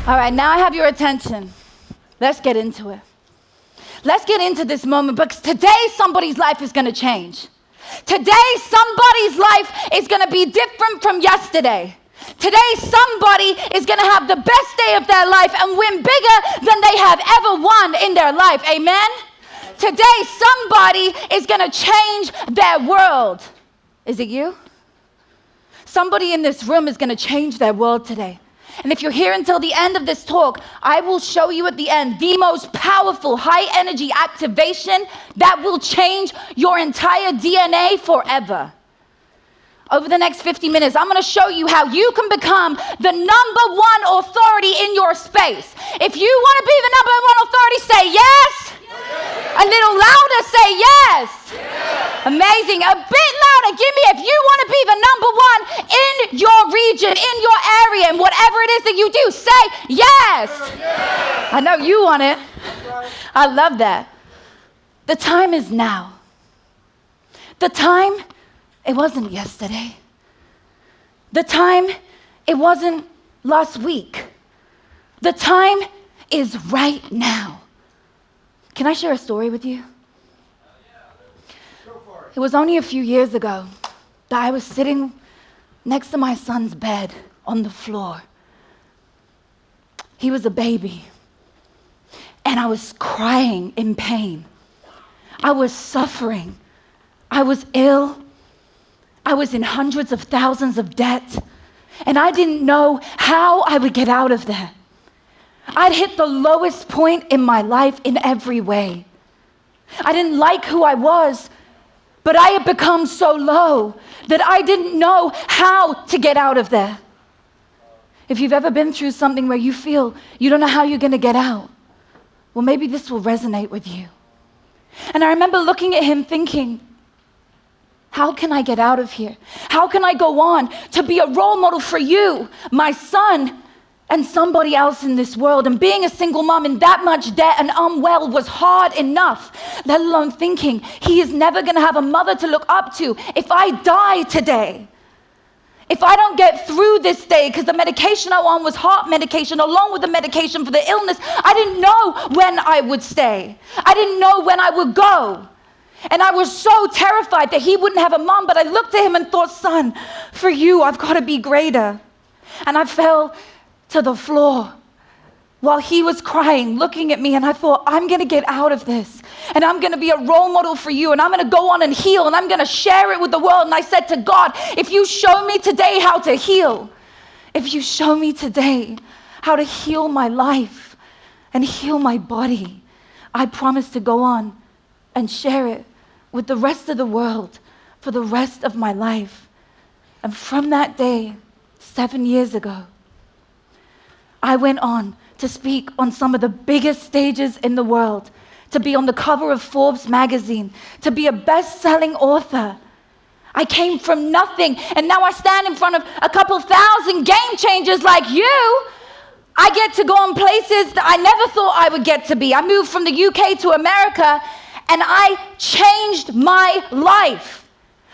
All right, now I have your attention. Let's get into it. Let's get into this moment because today somebody's life is going to change. Today somebody's life is going to be different from yesterday. Today somebody is going to have the best day of their life and win bigger than they have ever won in their life. Amen? Today somebody is going to change their world. Is it you? Somebody in this room is going to change their world today. And if you're here until the end of this talk, I will show you at the end the most powerful high energy activation that will change your entire DNA forever. Over the next 50 minutes, I'm going to show you how you can become the number one authority in your space. If you want to be the number one authority, say yes. A little louder, say yes. Amazing. A bit louder. Give me, if you want to be the number one in your region, in your area, and whatever it is that you do, say yes. I know you want it. I love that. The time is now. The time, it wasn't yesterday. The time, it wasn't last week. The time is right now. Can I share a story with you? It was only a few years ago that I was sitting next to my son's bed on the floor. He was a baby, and I was crying in pain. I was suffering. I was ill. I was in hundreds of thousands of debt, and I didn't know how I would get out of there. I'd hit the lowest point in my life in every way. I didn't like who I was, but I had become so low that I didn't know how to get out of there. If you've ever been through something where you feel you don't know how you're going to get out, well, maybe this will resonate with you. And I remember looking at him thinking, how can I get out of here? How can I go on to be a role model for you, my son, and somebody else in this world? And being a single mom in that much debt and unwell was hard enough, let alone thinking he is never going to have a mother to look up to if I die today. If I don't get through this day, because the medication I was on was heart medication along with the medication for the illness, I didn't know when I would stay. I didn't know when I would go. And I was so terrified that he wouldn't have a mom, but I looked at him and thought, son, for you, I've got to be greater. And I fell to the floor while he was crying, looking at me, and I thought, I'm going to get out of this, and I'm going to be a role model for you, and I'm going to go on and heal, and I'm going to share it with the world. And I said to God, if you show me today how to heal, if you show me today how to heal my life and heal my body, I promise to go on and share it with the rest of the world for the rest of my life. And from that day, 7 years ago, I went on to speak on some of the biggest stages in the world, to be on the cover of Forbes magazine, to be a best-selling author. I came from nothing, and now I stand in front of a couple thousand game changers like you. I get to go on places that I never thought I would get to be. I moved from the UK to America, and I changed my life.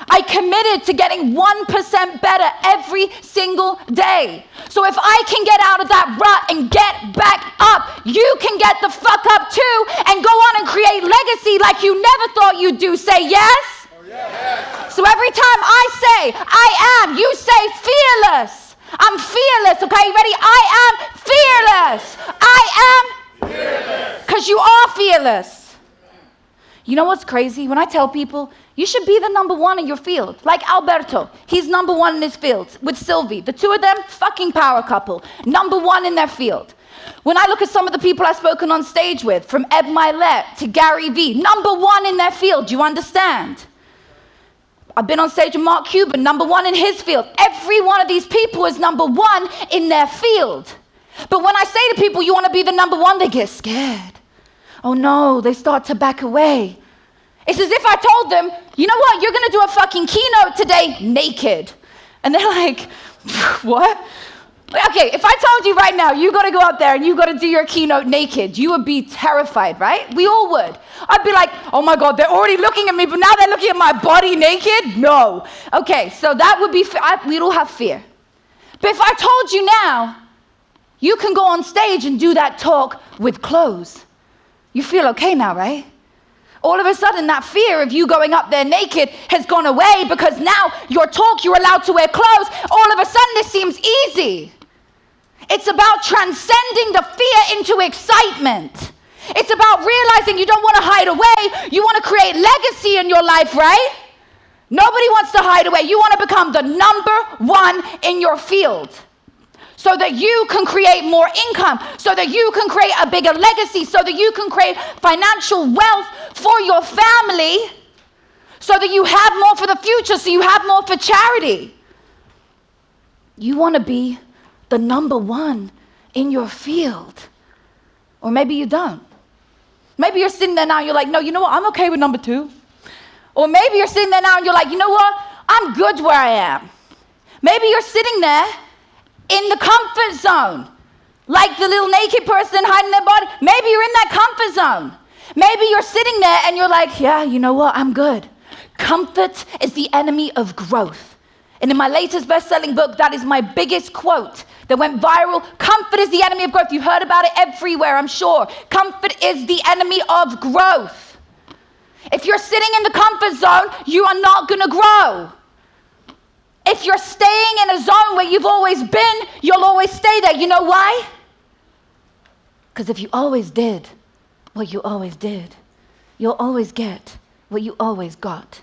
I committed to getting 1% better every single day. So if I can get out of that rut and get back up, you can get the fuck up too and go on and create legacy like you never thought you'd do. Say yes? Oh, yes. So every time I say, I am, you say fearless. I'm fearless, okay? Ready? I am fearless. I am fearless. Because you are fearless. You know what's crazy? When I tell people, you should be the number one in your field. Like Alberto, he's number one in his field with Sylvie. The two of them, fucking power couple. Number one in their field. When I look at some of the people I've spoken on stage with, from Ed Milet to Gary Vee, number one in their field, do you understand? I've been on stage with Mark Cuban, number one in his field. Every one of these people is number one in their field. But when I say to people, you want to be the number one, they get scared. Oh no, they start to back away. It's as if I told them, you know what, you're going to do a fucking keynote today naked. And they're like, what? Okay, if I told you right now, you got to go out there and you got to do your keynote naked, you would be terrified, right? We all would. I'd be like, oh my God, they're already looking at me, but now they're looking at my body naked? No. Okay, so that would be, we'd all have fear. But if I told you now, You can go on stage and do that talk with clothes. You feel okay now, right? All of a sudden, that fear of you going up there naked has gone away because now your talk, you're allowed to wear clothes. All of a sudden, this seems easy. It's about transcending the fear into excitement. It's about realizing you don't want to hide away. You want to create legacy in your life, right? Nobody wants to hide away. You want to become the number one in your field so that you can create more income, so that you can create a bigger legacy, so that you can create financial wealth for your family, so that you have more for the future, so you have more for charity. You want to be the number one in your field. Or maybe you don't. Maybe you're sitting there now and you're like, no, you know what? I'm okay with number two. Or maybe you're sitting there now and you're like, you know what? I'm good where I am. Maybe you're sitting there in the comfort zone, like the little naked person hiding their body. Maybe you're in that comfort zone. Maybe you're sitting there and you're like, yeah, you know what? I'm good. Comfort is the enemy of growth. And in my latest best-selling book, that is my biggest quote that went viral. Comfort is the enemy of growth. You've heard about it everywhere, I'm sure. Comfort is the enemy of growth. If you're sitting in the comfort zone, you are not going to grow. If you're staying in a zone where you've always been, you'll always stay there. You know why? Because if you always did what you always did, you'll always get what you always got.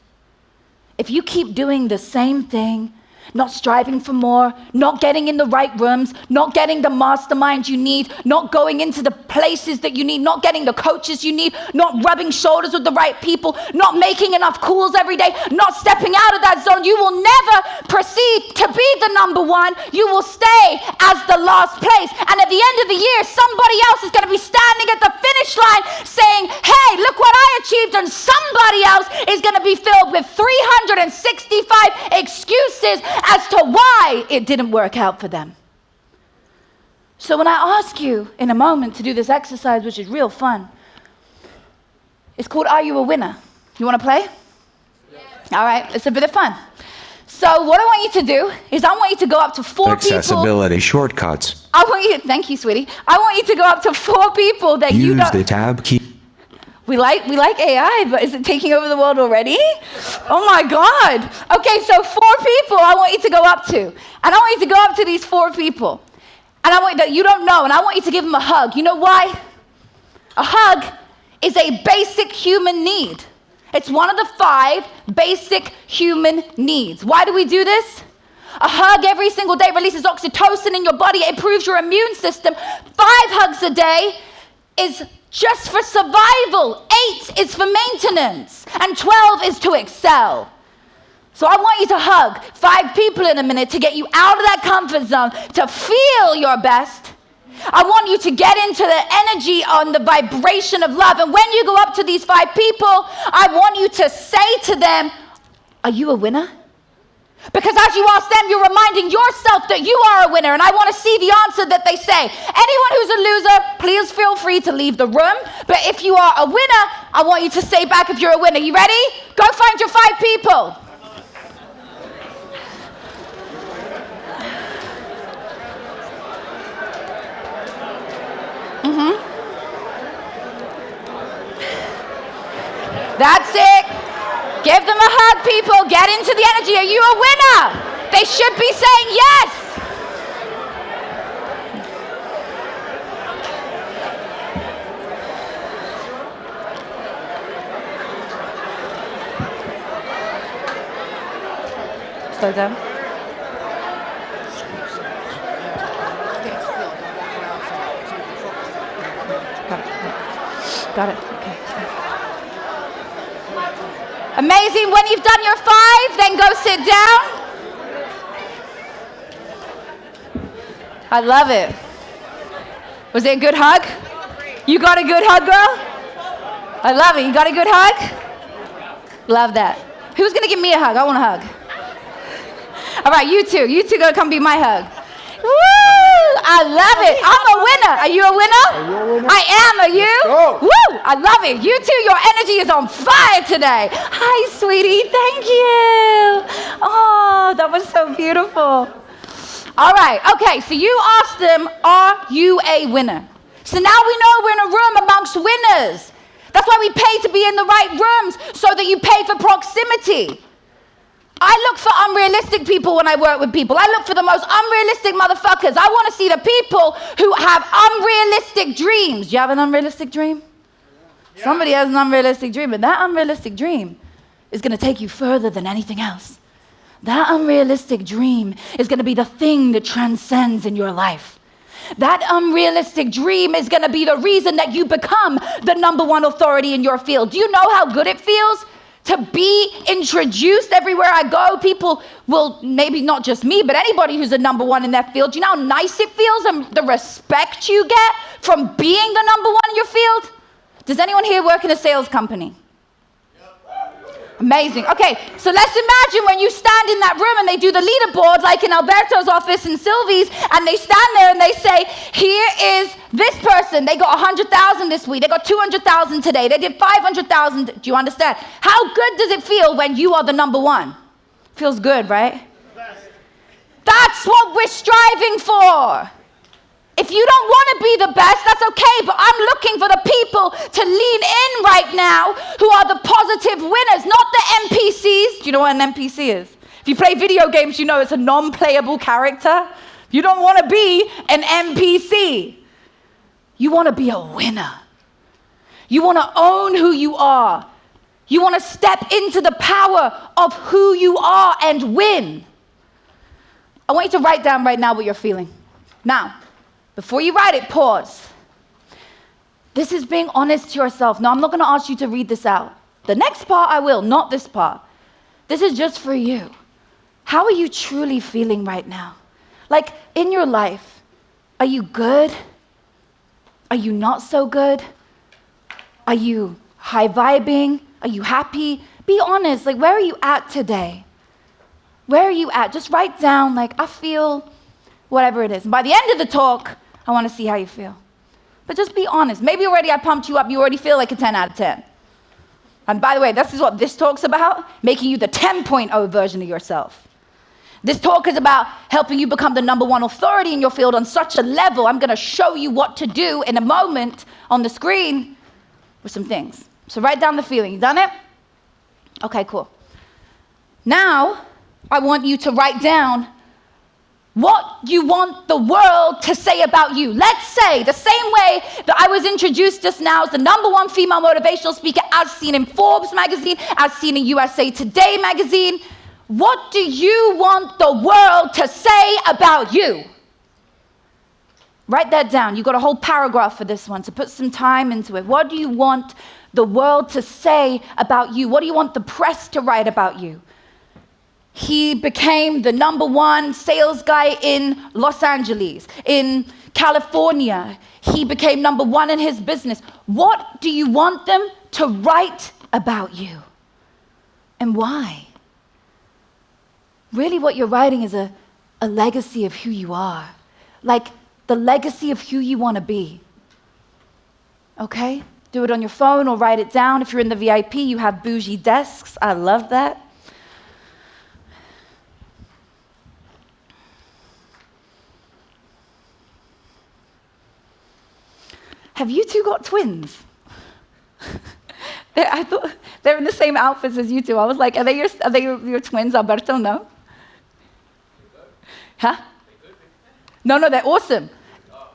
If you keep doing the same thing, not striving for more, not getting in the right rooms, not getting the mastermind you need, not going into the places that you need, not getting the coaches you need, not rubbing shoulders with the right people, not making enough calls every day, not stepping out of that zone, you will never proceed to be the number one. You will stay as the last place. And at the end of the year, somebody else is going to be standing at the finish line saying, hey, look what I achieved. And somebody else is going to be filled with 365 excuses as to why it didn't work out for them. So when I ask you in a moment to do this exercise, which is real fun, it's called Are You a Winner? You want to play? Yes. All right, it's a bit of fun. So what I want you to do is I want you to go up to 4 Accessibility people. shortcuts. I want you, thank you, sweetie. I want you to go up to 4 people that you don't. Use the tab key. We like AI, but is it taking over the world already? Oh my God. Okay, so 4 people I want you to go up to. And I want you to go up to these 4 people. And I want that you don't know, and I want you to give them a hug. You know why? A hug is a basic human need. It's one of the 5 basic human needs. Why do we do this? A hug every single day releases oxytocin in your body. It improves your immune system. 5 hugs a day is just for survival. 8 is for maintenance. And 12 is to excel. So I want you to hug 5 people in a minute to get you out of that comfort zone, to feel your best. I want you to get into the energy on the vibration of love. And when you go up to these 5 people, I want you to say to them, are you a winner? Because as you ask them, you're reminding yourself that you are a winner. And I want to see the answer that they say. Anyone who's a loser, please feel free to leave the room. But if you are a winner, I want you to say back if you're a winner. You ready? Go find your 5 people. That's it. Give them a hug, people. Get into the energy. Are you a winner? They should be saying yes. Slow down. Got it. Okay. Amazing. When you've done your 5, then go sit down. I love it. Was it a good hug? You got a good hug, girl? I love it. You got a good hug? Love that. Who's going to give me a hug? I want a hug. All right, you two. You two going to come be my hug. Woo! I love it. I'm a winner. Are you a winner? Are you a winner? I am. Are you? Go. Woo! I love it. You two, your energy is on fire today. Hi, sweetie. Thank you. Oh, that was so beautiful. All right, okay, so you asked them, are you a winner? So now we know we're in a room amongst winners. That's why we pay to be in the right rooms, so that you pay for proximity. I look for unrealistic people when I work with people. I look for the most unrealistic motherfuckers. I want to see the people who have unrealistic dreams. Do you have an unrealistic dream? Yeah. Somebody has an unrealistic dream, and that unrealistic dream is going to take you further than anything else. That unrealistic dream is going to be the thing that transcends in your life. That unrealistic dream is going to be the reason that you become the number one authority in your field. Do you know how good it feels to be introduced everywhere I go? People will, maybe not just me, but anybody who's a number one in their field. Do you know how nice it feels and the respect you get from being the number one in your field? Does anyone here work in a sales company? Amazing. Okay, so let's imagine when you stand in that room and they do the leaderboard, like in Alberto's office and Sylvie's, and they stand there and they say, here is this person. They got 100,000 this week. They got 200,000 today. They did 500,000. Do you understand? How good does it feel when you are the number one? Feels good, right? That's what we're striving for. If you don't want to be the best, that's okay, but I'm looking for the people to lean in right now who are the positive winners, not the NPCs. Do you know what an NPC is? If you play video games, you know it's a non-playable character. You don't want to be an NPC. You want to be a winner. You want to own who you are. You want to step into the power of who you are and win. I want you to write down right now what you're feeling. Now, before you write it, pause. This is being honest to yourself. Now, I'm not going to ask you to read this out. The next part I will, not this part. This is just for you. How are you truly feeling right now? Like, in your life, are you good? Are you not so good? Are you high vibing? Are you happy? Be honest. Like, where are you at today? Where are you at? Just write down, like, I feel whatever it is. And by the end of the talk, I want to see how you feel. But just be honest. Maybe already I pumped you up. You already feel like a 10 out of 10. And by the way, this is what this talk's about, making you the 10.0 version of yourself. This talk is about helping you become the number one authority in your field on such a level. I'm going to show you what to do in a moment on the screen with some things. So write down the feeling. You done it? Okay, cool. Now, I want you to write down what you want the world to say about you. Let's say the same way that I was introduced just now as the number one female motivational speaker as seen in Forbes magazine, as seen in USA Today magazine. What do you want the world to say about you? Write that down. You got a whole paragraph for this one, so put some time into it. What do you want the world to say about you? What do you want the press to write about you? He became the number one sales guy in Los Angeles, in California. He became number one in his business. What do you want them to write about you? And why? Really what you're writing is a legacy of who you are. Like the legacy of who you want to be. Okay? Do it on your phone or write it down. If you're in the VIP, you have bougie desks. I love that. Have you two got twins? I thought they're in the same outfits as you two. I was like, are they your twins, Alberto? No? Huh? No, they're awesome.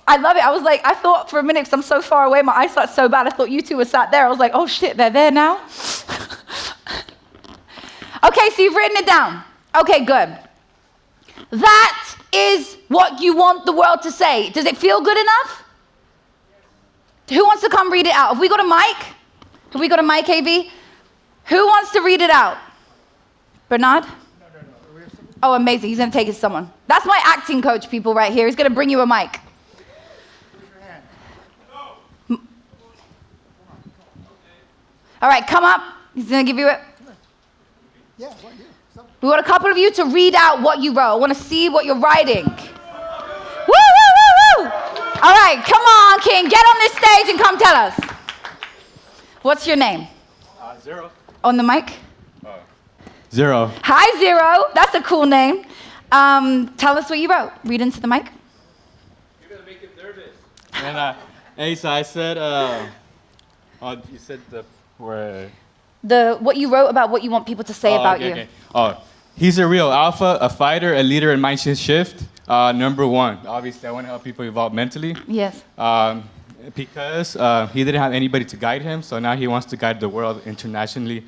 I love it. I was like, I thought for a minute, because I'm so far away, my eyesight's so bad, I thought you two were sat there. I was like, oh shit, they're there now? Okay, so you've written it down. Okay, good. That is what you want the world to say. Does it feel good enough? Who wants to come read it out? Have we got a mic? Have we got a mic, AV? Who wants to read it out? Bernard? No. Oh, amazing. He's going to take it to someone. That's my acting coach, people, right here. He's going to bring you a mic. Raise your hand. No. All right, come up. He's going to give you it. Yeah. We want a couple of you to read out what you wrote. I want to see what you're writing. Woo! All right, come on, King. Get on this stage and come tell us. What's your name? Zero. On the mic? Zero. Hi, Zero. That's a cool name. Tell us what you wrote. Read into the mic. You're gonna make him nervous. And so I said, you said where? What you wrote about what you want people to say about you. Okay. Oh, he's a real alpha, a fighter, a leader in mindset shift. Number one, obviously, I want to help people evolve mentally. Yes. Because he didn't have anybody to guide him, so now he wants to guide the world internationally.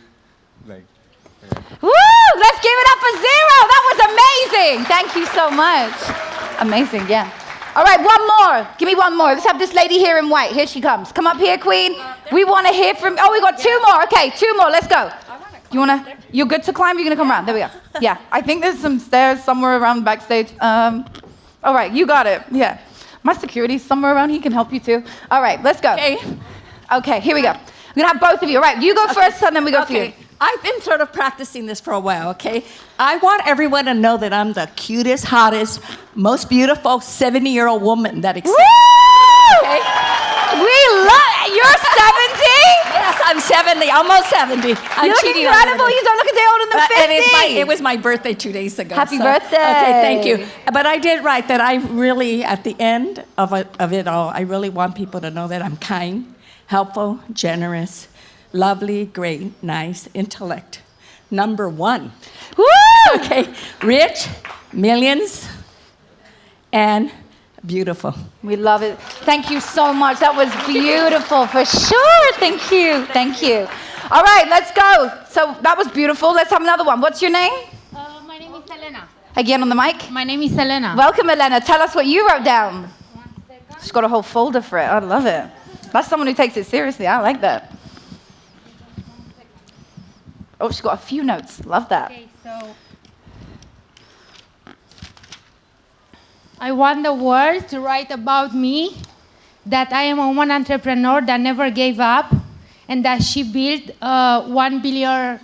Woo! Let's give it up for Zero. That was amazing. Thank you so much. Amazing, yeah. All right, one more. Give me one more. Let's have this lady here in white. Here she comes. Come up here, Queen. We want to hear from... Oh, we got two more. Okay, two more. Let's go. You want to... You're good to climb? You're going to come around. There we go. Yeah, I think there's some stairs somewhere around backstage. All right, you got it. Yeah. My security's somewhere around. He can help you too. All right, let's go. Okay, here we go. We're going to have both of you. All right, you go first, and then we go for you. I've been sort of practicing this for a while, okay? I want everyone to know that I'm the cutest, hottest, most beautiful 70-year-old woman that exists. Woo! Okay? We love it. You're 70? Yes, I'm 70, almost 70. I'm You look cheating incredible. on You don't look a day older than 50. It was my birthday 2 days ago. Happy birthday. Okay, thank you. But I did write that I really, at the end of it all, I really want people to know that I'm kind, helpful, generous, lovely, great, nice, intellect. Number one. Woo! Okay, rich, millions, and beautiful. We love it. Thank you so much. That was beautiful for sure. Thank you. Thank you. All right, let's go. So that was beautiful. Let's have another one. What's your name? My name is Elena. Again on the mic. My name is Elena. Welcome, Elena. Tell us what you wrote down. She's got a whole folder for it. I love it. That's someone who takes it seriously. I like that. Oh, she's got a few notes. Love that. Okay, so I want the world to write about me that I am a woman entrepreneur that never gave up and that she built a $1 billion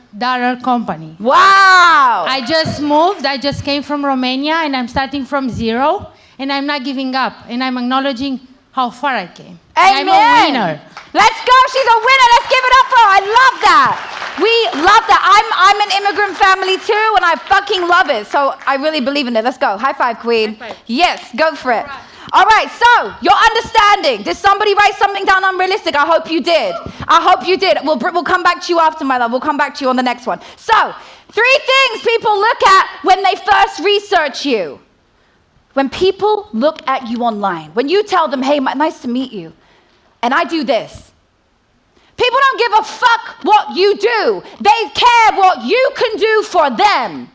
company. Wow! I just moved. I just came from Romania and I'm starting from zero and I'm not giving up and I'm acknowledging how far I came. Amen. I'm a winner. Let's go. She's a winner. Let's give it up for her. I love that. We love that. I'm an immigrant family too, and I fucking love it. So I really believe in it. Let's go. High five, Queen. High five. Yes, go for it. All right, so your understanding. Did somebody write something down unrealistic? I hope you did. I hope you did. We'll come back to you after, my love. We'll come back to you on the next one. So, 3 things people look at when they first research you. When people look at you online, when you tell them, hey, nice to meet you, and I do this. People don't give a fuck what you do. They care what you can do for them.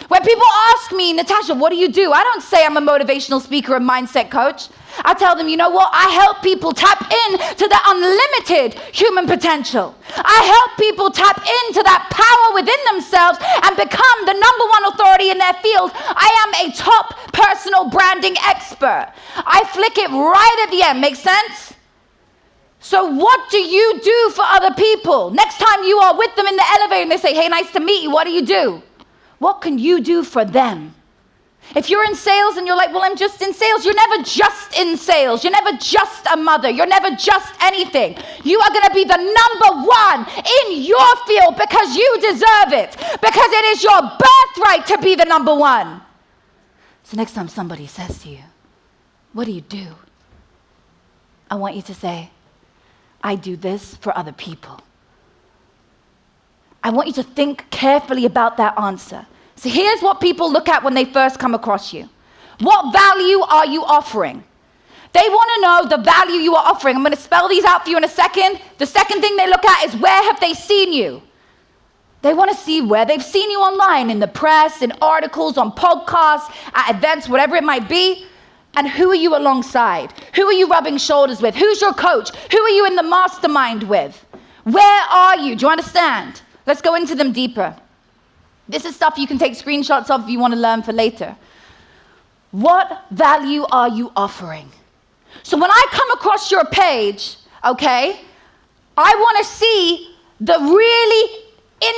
When people ask me, Natasha, what do you do? I don't say I'm a motivational speaker and mindset coach. I tell them, you know what? I help people tap into their unlimited human potential. I help people tap into that power within themselves and become the #1 authority in their field. I am a top personal branding expert. I flick it right at the end. Make sense? So what do you do for other people? Next time you are with them in the elevator and they say, hey, nice to meet you, what do? What can you do for them? If you're in sales and you're like, well, I'm just in sales, you're never just in sales. You're never just a mother. You're never just anything. You are going to be the #1 in your field because you deserve it. Because it is your birthright to be the #1. So next time somebody says to you, what do? I want you to say, I do this for other people. I want you to think carefully about that answer. So here's what people look at when they first come across you. What value are you offering? They want to know the value you are offering. I'm going to spell these out for you in a second. The second thing they look at is where have they seen you? They want to see where they've seen you online, in the press, in articles, on podcasts, at events, whatever it might be. And who are you alongside? Who are you rubbing shoulders with? Who's your coach? Who are you in the mastermind with? Where are you? Do you understand? Let's go into them deeper. This is stuff you can take screenshots of if you want to learn for later. What value are you offering? So when I come across your page, okay, I want to see the really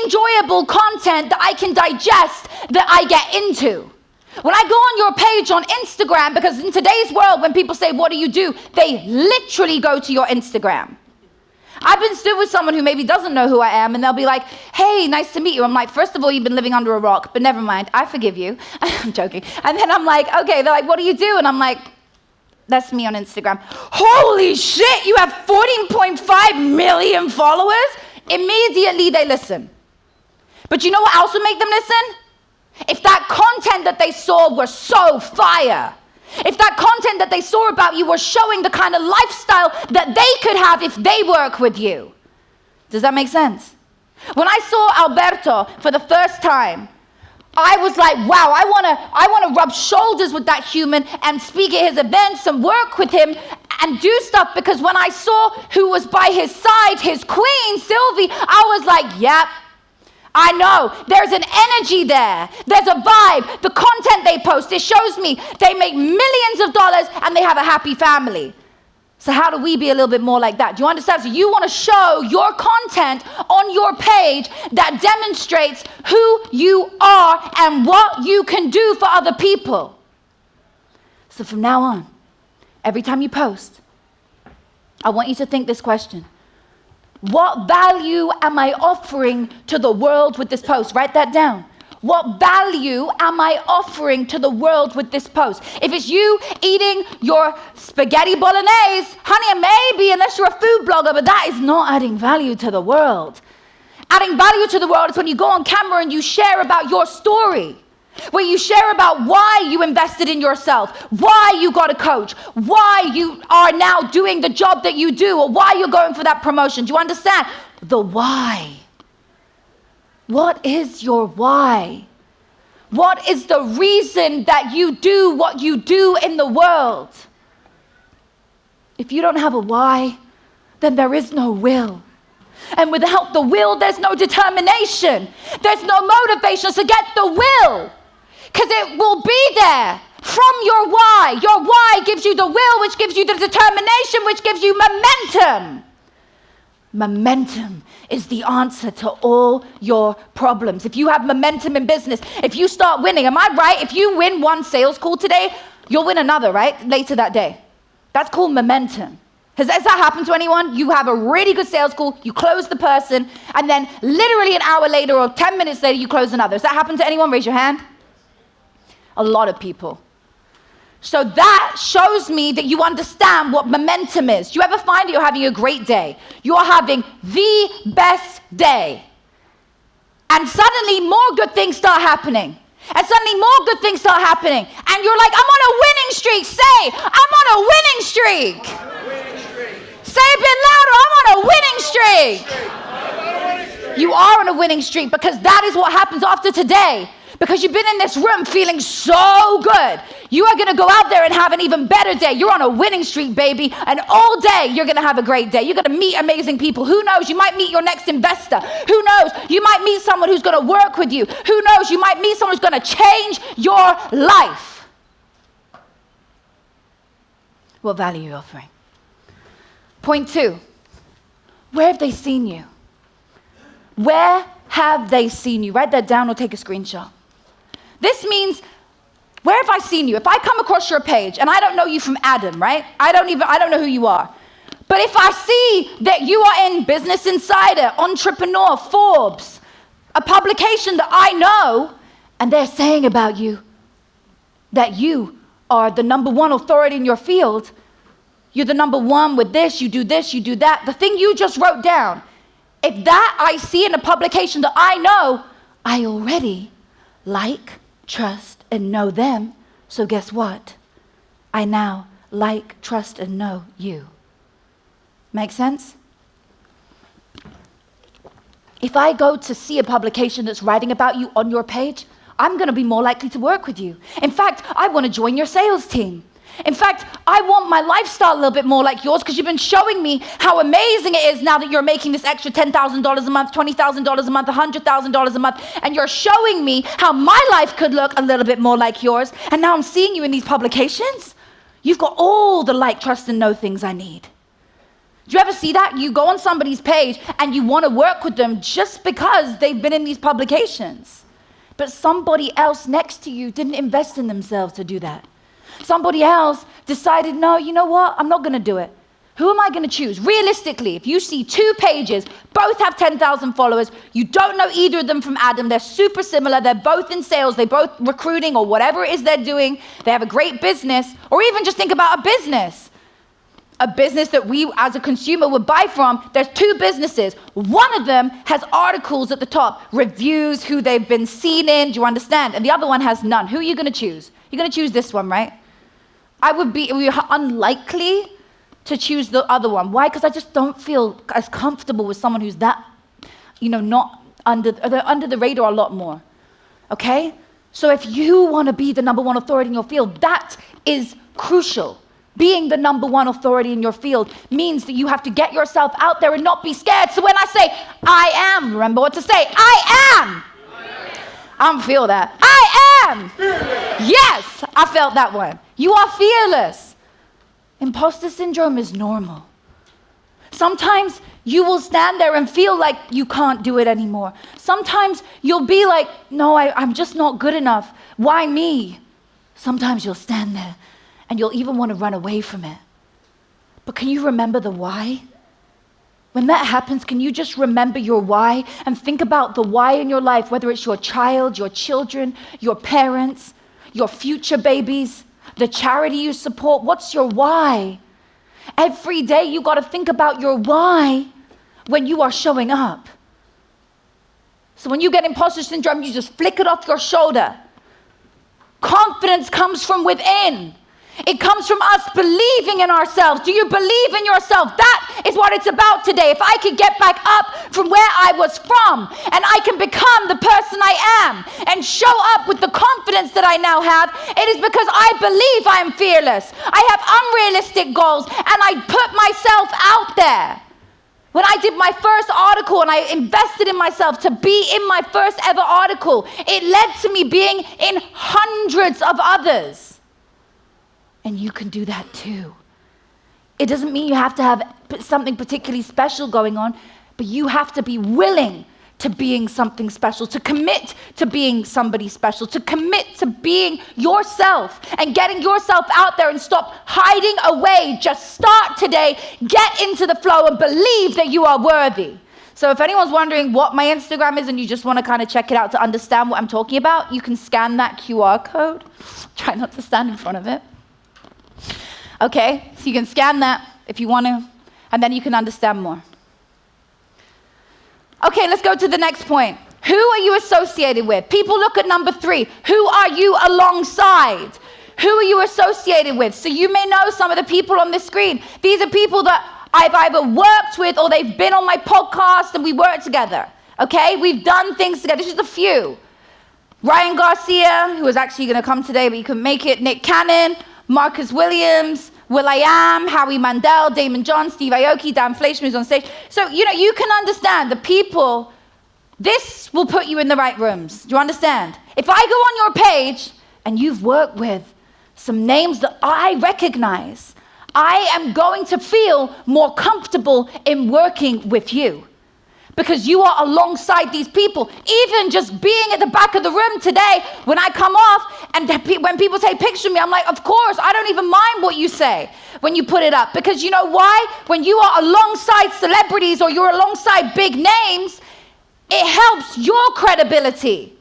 enjoyable content that I can digest, that I get into. When I go on your page on Instagram, because in today's world, when people say, what do? They literally go to your Instagram. I've been stood with someone who maybe doesn't know who I am, and they'll be like, hey, nice to meet you. I'm like, first of all, you've been living under a rock, but never mind, I forgive you. I'm joking. And then I'm like, okay, they're like, what do you do? And I'm like, that's me on Instagram. Holy shit, you have 14.5 million followers? Immediately they listen. But you know what else would make them listen? If that content that they saw were so fire. If that content that they saw about you were showing the kind of lifestyle that they could have if they work with you. Does that make sense? When I saw Alberto for the first time, I was like, wow, I want to rub shoulders with that human and speak at his events and work with him and do stuff, because when I saw who was by his side, his queen, Sylvie, I was like, yep. I know, there's an energy there. There's a vibe. The content they post, it shows me they make millions of dollars and they have a happy family. So how do we be a little bit more like that? Do you understand? So you want to show your content on your page that demonstrates who you are and what you can do for other people. So from now on, every time you post, I want you to think this question. What value am I offering to the world with this post? Write that down. What value am I offering to the world with this post? If it's you eating your spaghetti bolognese, honey, maybe, unless you're a food blogger, but that is not adding value to the world. Adding value to the world is when you go on camera and you share about your story, where you share about why you invested in yourself, why you got a coach, why you are now doing the job that you do, or why you're going for that promotion. Do you understand? The why. What is your why? What is the reason that you do what you do in the world? If you don't have a why, then there is no will. And without the will, there's no determination. There's no motivation. So get the will, because it will be there from your why. Your why gives you the will, which gives you the determination, which gives you momentum. Momentum is the answer to all your problems. If you have momentum in business, if you start winning, am I right? If you win one sales call today, you'll win another, right? Later that day. That's called momentum. Has that happened to anyone? You have a really good sales call, you close the person, and then literally an hour later or 10 minutes later, you close another. Has that happened to anyone? Raise your hand. A lot of people. So that shows me that you understand what momentum is. Do you ever find that you're having a great day? You're having the best day. And suddenly more good things start happening. And suddenly more good things start happening. And you're like, I'm on a winning streak. Say, I'm on a winning streak. Say a bit louder, I'm on a winning streak. You are on a winning streak, because that is what happens after today. Because you've been in this room feeling so good. You are going to go out there and have an even better day. You're on a winning streak, baby. And all day, you're going to have a great day. You're going to meet amazing people. Who knows? You might meet your next investor. Who knows? You might meet someone who's going to work with you. Who knows? You might meet someone who's going to change your life. What value are you offering? Point 2. Where have they seen you? Where have they seen you? Write that down or take a screenshot. This means, where have I seen you? If I come across your page and I don't know you from Adam, right? I don't know who you are. But if I see that you are in Business Insider, Entrepreneur, Forbes, a publication that I know, and they're saying about you that you are the number one authority in your field, you're the number one with this, you do that, the thing you just wrote down, if that I see in a publication that I know, I already like, trust, and know them. So guess what? I now like, trust, and know you. Make sense? If I go to see a publication that's writing about you on your page, I'm going to be more likely to work with you. In fact, I want to join your sales team. In fact, I want my lifestyle a little bit more like yours, because you've been showing me how amazing it is now that you're making this extra $10,000 a month, $20,000 a month, $100,000 a month, and you're showing me how my life could look a little bit more like yours, and now I'm seeing you in these publications. You've got all the like, trust, and know things I need. Do you ever see that? You go on somebody's page and you want to work with them just because they've been in these publications. But somebody else next to you didn't invest in themselves to do that. Somebody else decided, no, you know what? I'm not going to do it. Who am I going to choose? Realistically, if you see 2 pages, both have 10,000 followers, you don't know either of them from Adam, they're super similar, they're both in sales, they're both recruiting or whatever it is they're doing, they have a great business, or even just think about a business that we as a consumer would buy from. There's 2 businesses. One of them has articles at the top, reviews, who they've been seen in, do you understand? And the other one has none. Who are you going to choose? You're going to choose this one, right? It would be unlikely to choose the other one. Why? Because I just don't feel as comfortable with someone who's that, not they're under the radar a lot more. Okay? So if you want to be the number 1 authority in your field, that is crucial. Being the number 1 authority in your field means that you have to get yourself out there and not be scared. So when I say, I am, remember what to say. I am. I don't feel that. I am. Yes, I felt that one. You are fearless. Imposter syndrome is normal. Sometimes you will stand there and feel like you can't do it anymore. Sometimes you'll be like, no, I'm just not good enough. Why me? Sometimes you'll stand there and you'll even want to run away from it. But can you remember the why? When that happens, can you just remember your why and think about the why in your life, whether it's your child, your children, your parents, your future babies, the charity you support? What's your why? Every day you got to think about your why when you are showing up. So when you get imposter syndrome, you just flick it off your shoulder. Confidence comes from within. It comes from us believing in ourselves. Do you believe in yourself? That is what it's about today. If I could get back up from where I was from and I can become the person I am and show up with the confidence that I now have, it is because I believe I am fearless. I have unrealistic goals and I put myself out there. When I did my first article and I invested in myself to be in my first ever article, it led to me being in hundreds of others. And you can do that too. It doesn't mean you have to have something particularly special going on, but you have to be willing to being something special, to commit to being somebody special, to commit to being yourself and getting yourself out there and stop hiding away. Just start today, get into the flow and believe that you are worthy. So if anyone's wondering what my Instagram is and you just want to kind of check it out to understand what I'm talking about, you can scan that QR code. Try not to stand in front of it. Okay, so you can scan that if you want to, and then you can understand more. Okay, let's go to the next point. Who are you associated with? People look at number 3. Who are you alongside? Who are you associated with? So you may know some of the people on this screen. These are people that I've either worked with or they've been on my podcast and we work together. Okay, we've done things together. This is a few. Ryan Garcia, who was actually going to come today, but he couldn't make it. Nick Cannon, Marcus Williams, will.i.am, Howie Mandel, Damon John, Steve Aoki, Dan Fleischman, who's on stage. So, you can understand the people, this will put you in the right rooms. Do you understand? If I go on your page and you've worked with some names that I recognize, I am going to feel more comfortable in working with you. Because you are alongside these people. Even just being at the back of the room today, when I come off and when people take pictures of me, I'm like, of course, I don't even mind what you say when you put it up. Because you know why? When you are alongside celebrities or you're alongside big names, it helps your credibility.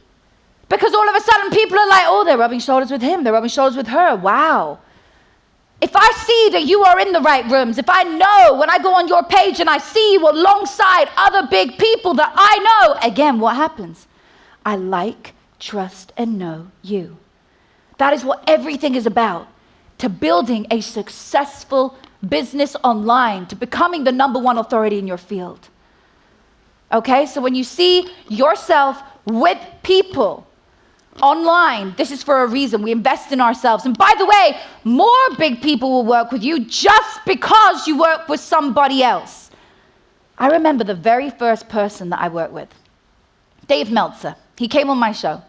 Because all of a sudden people are like, oh, they're rubbing shoulders with him, they're rubbing shoulders with her, wow. If I see that you are in the right rooms, if I know when I go on your page and I see you alongside other big people that I know, again, what happens? I like, trust, and know you. That is what everything is about. To building a successful business online, to becoming the number 1 authority in your field. Okay, so when you see yourself with people online, this is for a reason. We invest in ourselves. And by the way, more big people will work with you just because you work with somebody else. I remember the very first person that I worked with, Dave Meltzer. He came on my show.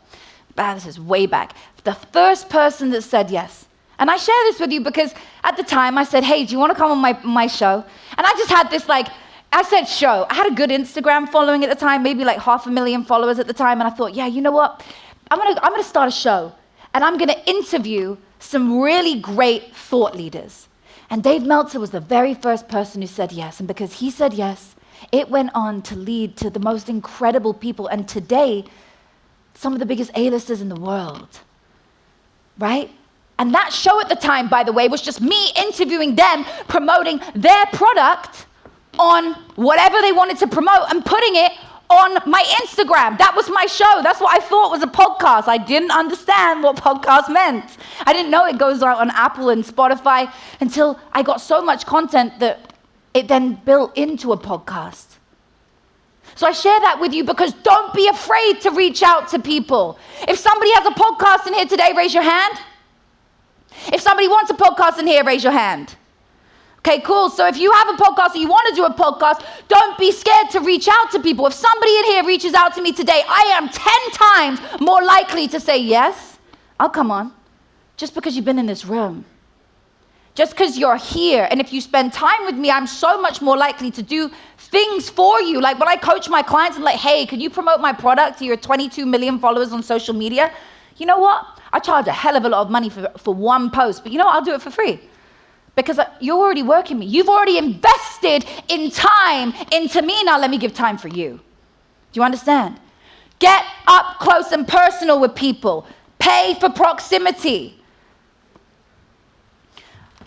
This is way back. The first person that said yes. And I share this with you because at the time I said, hey, do you want to come on my show? And I just had this I said show. I had a good Instagram following at the time, maybe like 500,000 followers at the time. And I thought, yeah, you know what? I'm gonna start a show and I'm gonna interview some really great thought leaders. And Dave Meltzer was the very first person who said yes. And because he said yes, it went on to lead to the most incredible people. And today, some of the biggest A-listers in the world, right? And that show at the time, by the way, was just me interviewing them, promoting their product on whatever they wanted to promote and putting it on my Instagram. That was my show. That's what I thought was a podcast. I didn't understand what podcast meant. I didn't know it goes out on Apple and Spotify until I got so much content that it then built into a podcast. So I share that with you because don't be afraid to reach out to people. If somebody has a podcast in here today, raise your hand. If somebody wants a podcast in here, raise your hand. Okay, cool. So if you have a podcast or you want to do a podcast, don't be scared to reach out to people. If somebody in here reaches out to me today, I am 10 times more likely to say yes. I'll come on. Just because you've been in this room. Just because you're here. And if you spend time with me, I'm so much more likely to do things for you. Like when I coach my clients, I'm like, hey, could you promote my product to your 22 million followers on social media? You know what? I charge a hell of a lot of money for one post. But you know what? I'll do it for free. Because you're already working me. You've already invested in time into me. Now let me give time for you. Do you understand? Get up close and personal with people. Pay for proximity.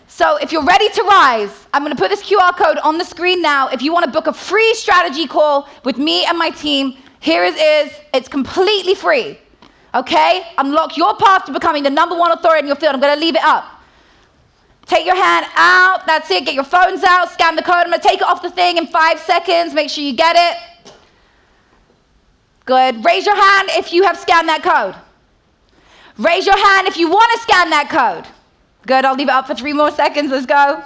So if you're ready to rise, I'm going to put this QR code on the screen now. If you want to book a free strategy call with me and my team, here it is. It's completely free. Okay? Unlock your path to becoming the #1 authority in your field. I'm going to leave it up. Take your hand out. That's it. Get your phones out. Scan the code. I'm going to take it off the thing in 5 seconds. Make sure you get it. Good. Raise your hand if you have scanned that code. Raise your hand if you want to scan that code. Good. I'll leave it up for 3 more seconds. Let's go.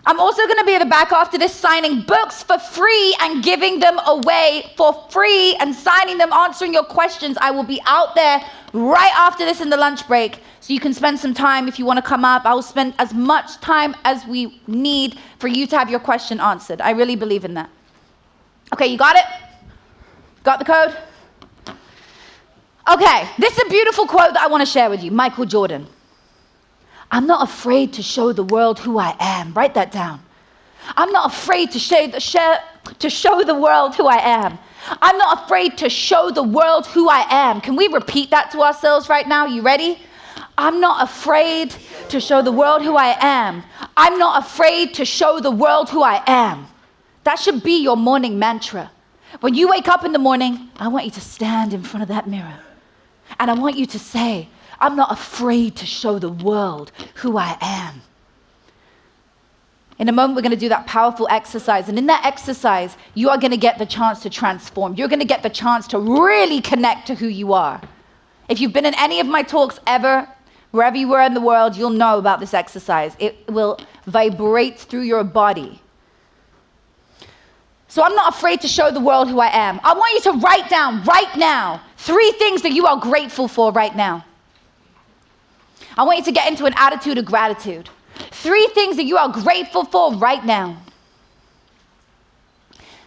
I'm also going to be at the back after this signing books for free and giving them away for free and signing them, answering your questions. I will be out there right after this in the lunch break. So you can spend some time if you want to come up. I will spend as much time as we need for you to have your question answered. I really believe in that. Okay, you got it? Got the code? Okay, this is a beautiful quote that I want to share with you. Michael Jordan. I'm not afraid to show the world who I am. Write that down. I'm not afraid to show the world who I am. I'm not afraid to show the world who I am. Can we repeat that to ourselves right now? You ready? I'm not afraid to show the world who I am. I'm not afraid to show the world who I am. That should be your morning mantra. When you wake up in the morning, I want you to stand in front of that mirror. And I want you to say, I'm not afraid to show the world who I am. In a moment, we're going to do that powerful exercise. And in that exercise, you are going to get the chance to transform. You're going to get the chance to really connect to who you are. If you've been in any of my talks ever, wherever you were in the world, you'll know about this exercise. It will vibrate through your body. So I'm not afraid to show the world who I am. I want you to write down right now 3 things that you are grateful for right now. I want you to get into an attitude of gratitude. 3 things that you are grateful for right now.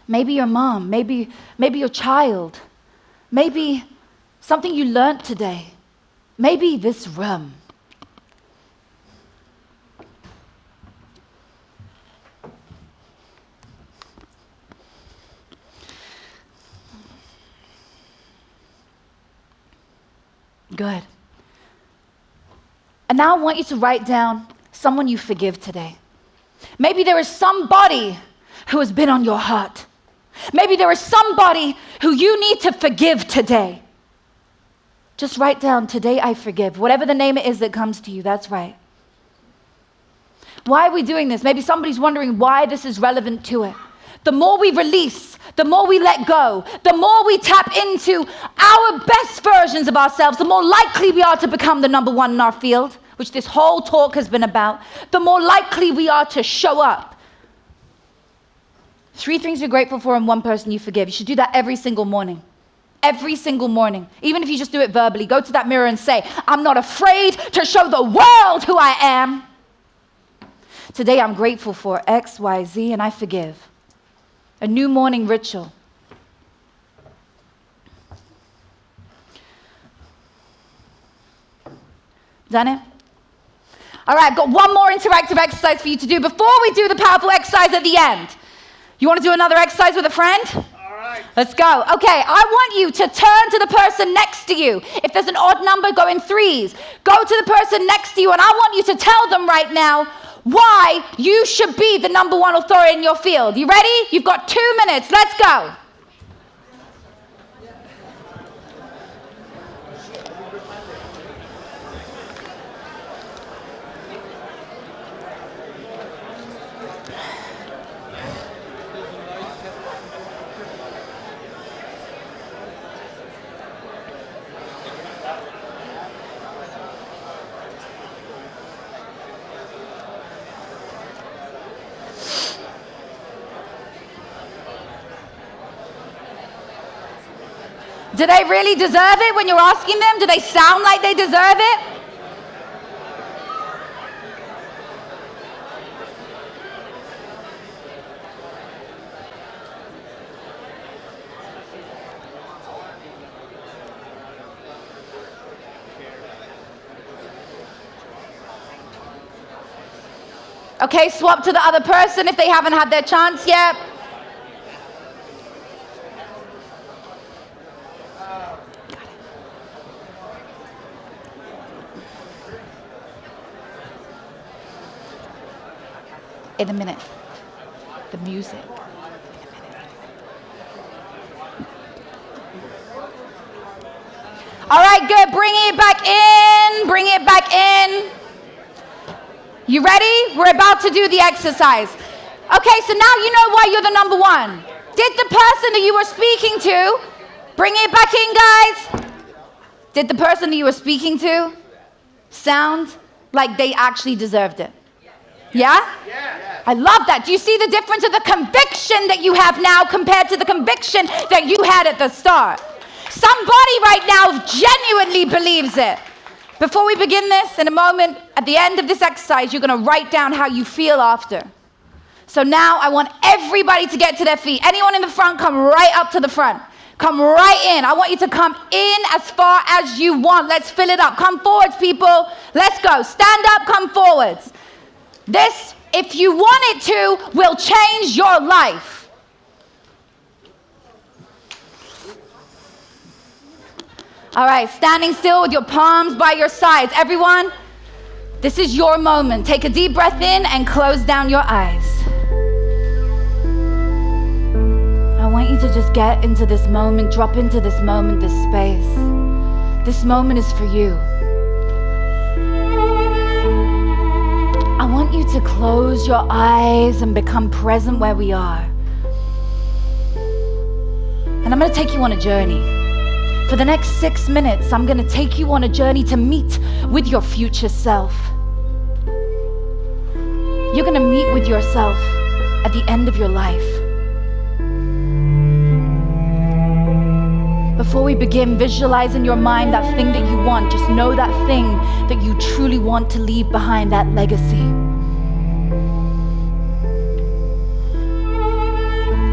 Maybe your mom, maybe your child, maybe something you learned today, maybe this room. Good. And now I want you to write down someone you forgive today. Maybe there is somebody who has been on your heart. Maybe there is somebody who you need to forgive today. Just write down, today I forgive. Whatever the name it is that comes to you, that's right. Why are we doing this? Maybe somebody's wondering why this is relevant to it. The more we release, the more we let go, the more we tap into our best versions of ourselves, the more likely we are to become the #1 in our field, which this whole talk has been about, the more likely we are to show up. 3 things you're grateful for and 1 person you forgive. You should do that every single morning. Every single morning. Even if you just do it verbally, go to that mirror and say, I'm not afraid to show the world who I am. Today I'm grateful for X, Y, Z, and I forgive. A new morning ritual. Done it? All right, I've got one more interactive exercise for you to do before we do the powerful exercise at the end. You want to do another exercise with a friend? All right. Let's go. Okay, I want you to turn to the person next to you. If there's an odd number, go in threes. Go to the person next to you, and I want you to tell them right now why you should be the number one authority in your field. You ready? You've got 2 minutes. Let's go. Do they really deserve it when you're asking them? Do they sound like they deserve it? Okay, swap to the other person if they haven't had their chance yet. In a minute. The music. In a minute. All right, good. Bring it back in. Bring it back in. You ready? We're about to do the exercise. Okay, so now you know why you're the number one. Did the person that you were speaking to, bring it back in, guys. Did the person that you were speaking to sound like they actually deserved it? Yeah? I love that. Do you see the difference of the conviction that you have now compared to the conviction that you had at the start? Somebody right now genuinely believes it. Before we begin this, in a moment, at the end of this exercise, you're going to write down how you feel after. So now I want everybody to get to their feet. Anyone in the front, come right up to the front. Come right in. I want you to come in as far as you want. Let's fill it up. Come forwards, people. Let's go. Stand up, come forwards. This, if you want it to, will change your life. All right, standing still with your palms by your sides. Everyone, this is your moment. Take a deep breath in and close down your eyes. I want you to just get into this moment, drop into this moment, this space. This moment is for you. I want you to close your eyes and become present where we are. And I'm going to take you on a journey. For the next 6 minutes, I'm going to take you on a journey to meet with your future self. You're going to meet with yourself at the end of your life. Before we begin, visualize in your mind that thing that you want. Just know that thing that you truly want to leave behind, that legacy.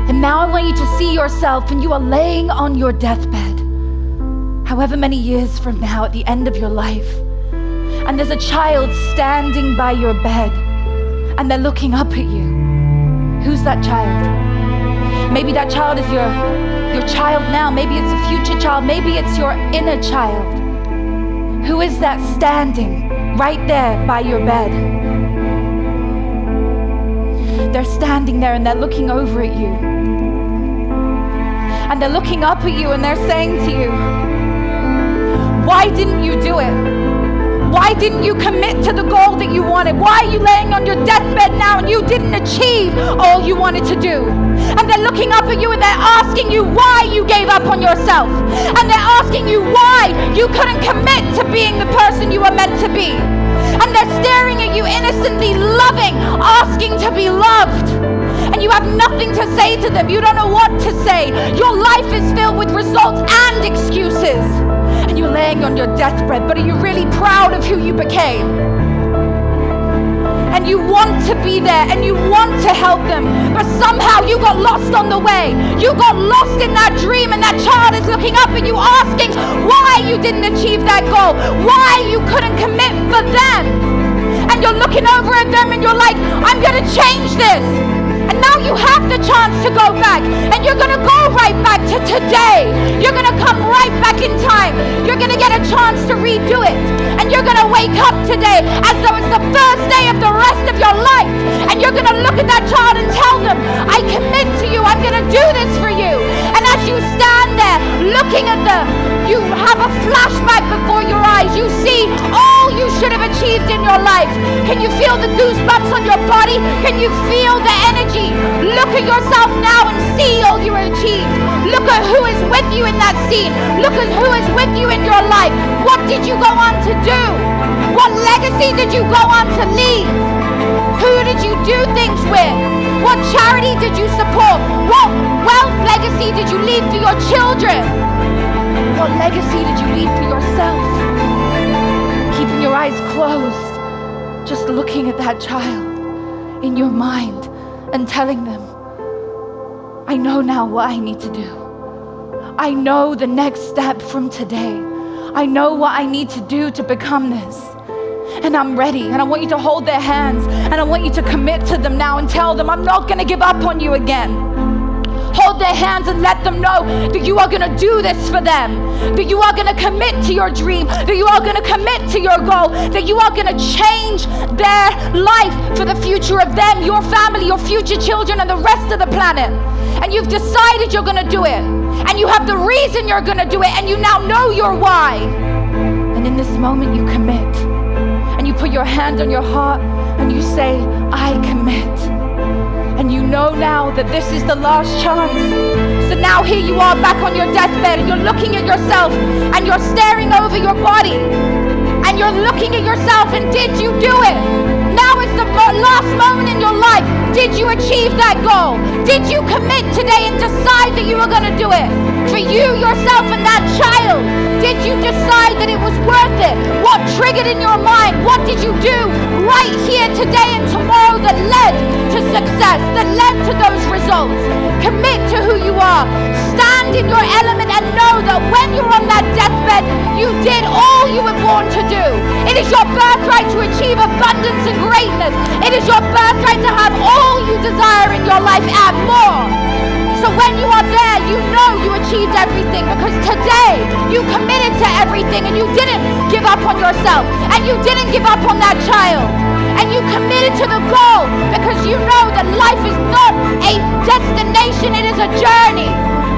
And now I want you to see yourself and you are laying on your deathbed, however many years from now, at the end of your life. And there's a child standing by your bed and they're looking up at you. Who's that child? Maybe that child is your child now. Maybe it's a future child. Maybe it's your inner child. Who is that standing right there by your bed? They're standing there and they're looking over at you. And they're looking up at you and they're saying to you, why didn't you do it? Why didn't you commit to the goal that you wanted? Why are you laying on your deathbed now and you didn't achieve all you wanted to do? And they're looking up at you and they're asking you why you gave up on yourself. And they're asking you why you couldn't commit to being the person you were meant to be. And they're staring at you innocently, loving, asking to be loved. And you have nothing to say to them. You don't know what to say. Your life is filled with results and excuses. And you're laying on your deathbed, but are you really proud of who you became? And you want to be there and you want to help them, but somehow you got lost on the way. You got lost in that dream, and that child is looking up at you asking why you didn't achieve that goal, why you couldn't commit for them. And and you're looking over at them and you're like, I'm going to change this. And now you have the chance to go back, and you're going to go right back to today. You're going to come right back in time. You're going to get a chance to redo it. And you're going to wake up today as though it's the first day of the rest of your life. And you're going to look at that child and tell them, I commit to you. I'm going to do this for you. And as you stand there looking at them, you have a flashback before your eyes. You see all you should have achieved in your life. Can you feel the goosebumps on your body? Can you feel the energy? Look at yourself now and see all you achieved. Look at who is with you in that scene. Look at who is with you in your life. What did you go on to do? What legacy did you go on to leave? Who did you do things with? What charity did you support? What wealth legacy did you leave to your children? What legacy did you leave for yourself? Keeping your eyes closed, just looking at that child in your mind and telling them, I know now what I need to do. I know the next step from today. I know what I need to do to become this. And I'm ready. And I want you to hold their hands. And I want you to commit to them now and tell them, I'm not going to give up on you again. Hold their hands and let them know that you are going to do this for them. That you are going to commit to your dream. That you are going to commit to your goal. That you are going to change their life for the future of them, your family, your future children, and the rest of the planet. And you've decided you're going to do it. And you have the reason you're going to do it. And you now know your why. And in this moment you commit. And you put your hand on your heart and you say, I commit. And you know now that this is the last chance. So now here you are back on your deathbed and you're looking at yourself and you're staring over your body. And you're looking at yourself and did you do it? Now is the last moment in your life. Did you achieve that goal? Did you commit today and decide that you were going to do it? For you, yourself, and that child. Did you decide that it was worth it? What triggered in your mind? What did you do right here today and tomorrow that led to success, that led to those results? Commit to who you are. Stand in your element and know that when you're on that deathbed, you did all you were born to do. It is your birthright to achieve abundance and greatness. It is your birthright to have all you desire in your life and more. So when you are there, you know you achieved everything because today you committed to everything and you didn't give up on yourself and you didn't give up on that child and you committed to the goal because you know that life is not a destination, it is a journey.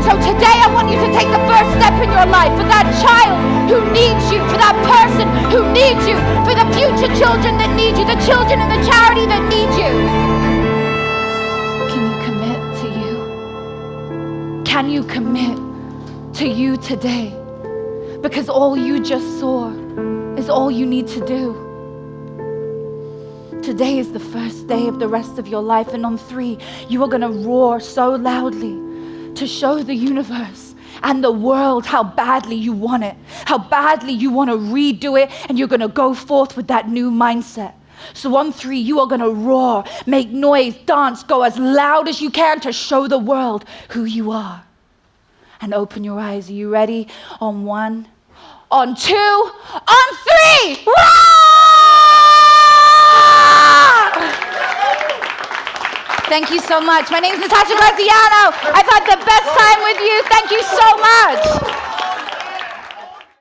So today I want you to take the first step in your life for that child who needs you, for that person who needs you, for the future children that need you, the children in the charity that need you. Can you commit to you? Can you commit to you today? Because all you just saw is all you need to do. Today is the first day of the rest of your life, and on 3, you are going to roar so loudly to show the universe and the world how badly you want it, how badly you want to redo it, and you're going to go forth with that new mindset. So on 3, you are going to roar, make noise, dance, go as loud as you can to show the world who you are. And open your eyes. Are you ready? On 1, on 2, on 3. Roar! Thank you so much. My name is Natasha Graziano. I've had the best time with you. Thank you so much.